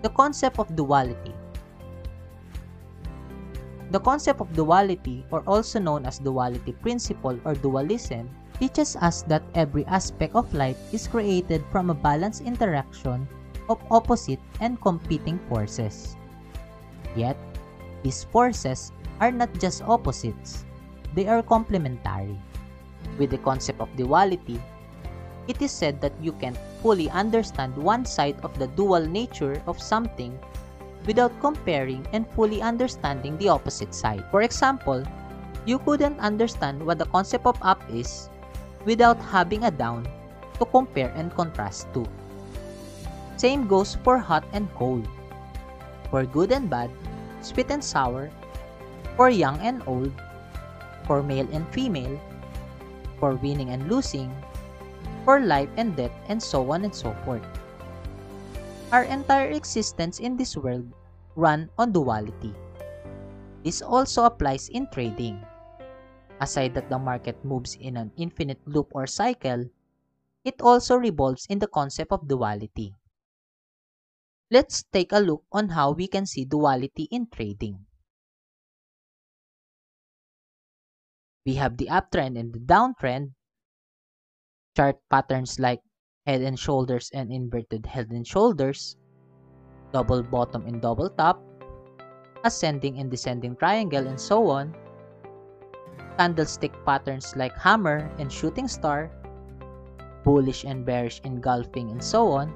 The concept of duality. The concept of duality, or also known as duality principle or dualism, teaches us that every aspect of life is created from a balanced interaction of opposite and competing forces. Yet, these forces are not just opposites, they are complementary. With the concept of duality, it is said that you can't fully understand one side of the dual nature of something without comparing and fully understanding the opposite side. For example, you couldn't understand what the concept of up is without having a down to compare and contrast to. Same goes for hot and cold, for good and bad, sweet and sour, for young and old, for male and female, for winning and losing, for life and death, and so on and so forth. Our entire existence in this world runs on duality. This also applies in trading. Aside that the market moves in an infinite loop or cycle, it also revolves in the concept of duality. Let's take a look on how we can see duality in trading. We have the uptrend and the downtrend, chart patterns like head and shoulders and inverted head and shoulders, double bottom and double top, ascending and descending triangle, and so on, candlestick patterns like hammer and shooting star, bullish and bearish engulfing, and so on,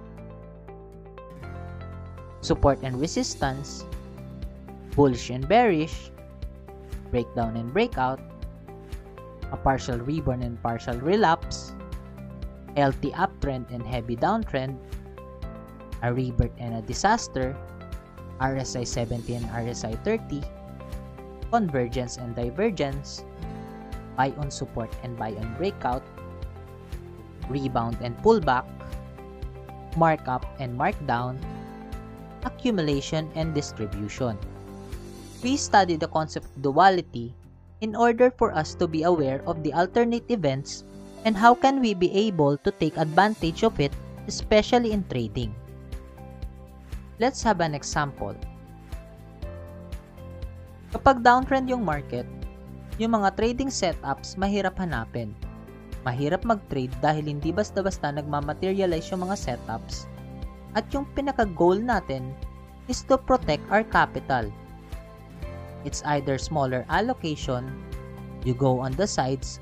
support and resistance, bullish and bearish, breakdown and breakout, a partial rebound and partial relapse, healthy uptrend and heavy downtrend, a rebirth and a disaster, RSI 70 and RSI 30, convergence and divergence, buy on support and buy on breakout, rebound and pullback, markup and markdown, accumulation and distribution. We study the concept of duality in order for us to be aware of the alternate events and how can we be able to take advantage of it, especially in trading. Let's have an example. Kapag downtrend yung market, yung mga trading setups mahirap hanapin. Mahirap mag-trade dahil hindi basta-basta nagmamaterialize yung mga setups. At yung pinaka-goal natin is to protect our capital. It's either smaller allocation, you go on the sides,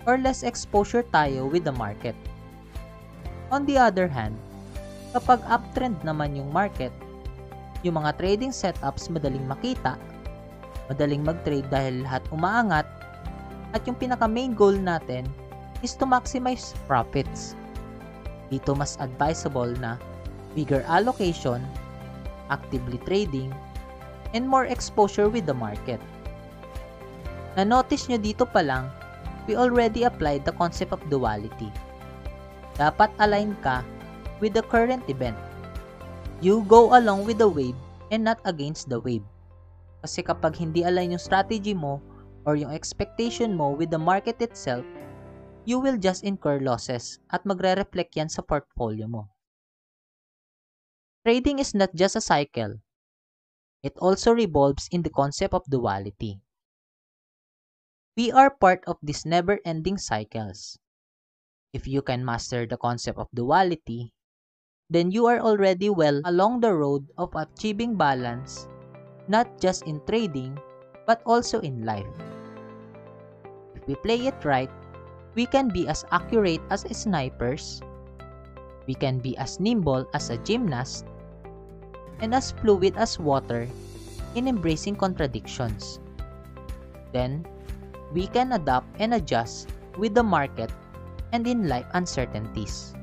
or less exposure tayo with the market. On the other hand, kapag uptrend naman yung market, yung mga trading setups madaling makita, madaling mag-trade dahil lahat umaangat, at yung pinaka-main goal natin is to maximize profits. Dito mas advisable na bigger allocation, actively trading, and more exposure with the market. Na-notice nyo dito pa lang, we already applied the concept of duality. Dapat align ka with the current event. You go along with the wave and not against the wave. Kasi kapag hindi align yung strategy mo or yung expectation mo with the market itself, you will just incur losses at magre-reflect yan sa portfolio mo. Trading is not just a cycle. It also revolves in the concept of duality. We are part of these never-ending cycles. If you can master the concept of duality, then you are already well along the road of achieving balance, not just in trading, but also in life. If we play it right, we can be as accurate as snipers, we can be as nimble as a gymnast, and as fluid as water in embracing contradictions. Then, we can adapt and adjust with the market and in life uncertainties.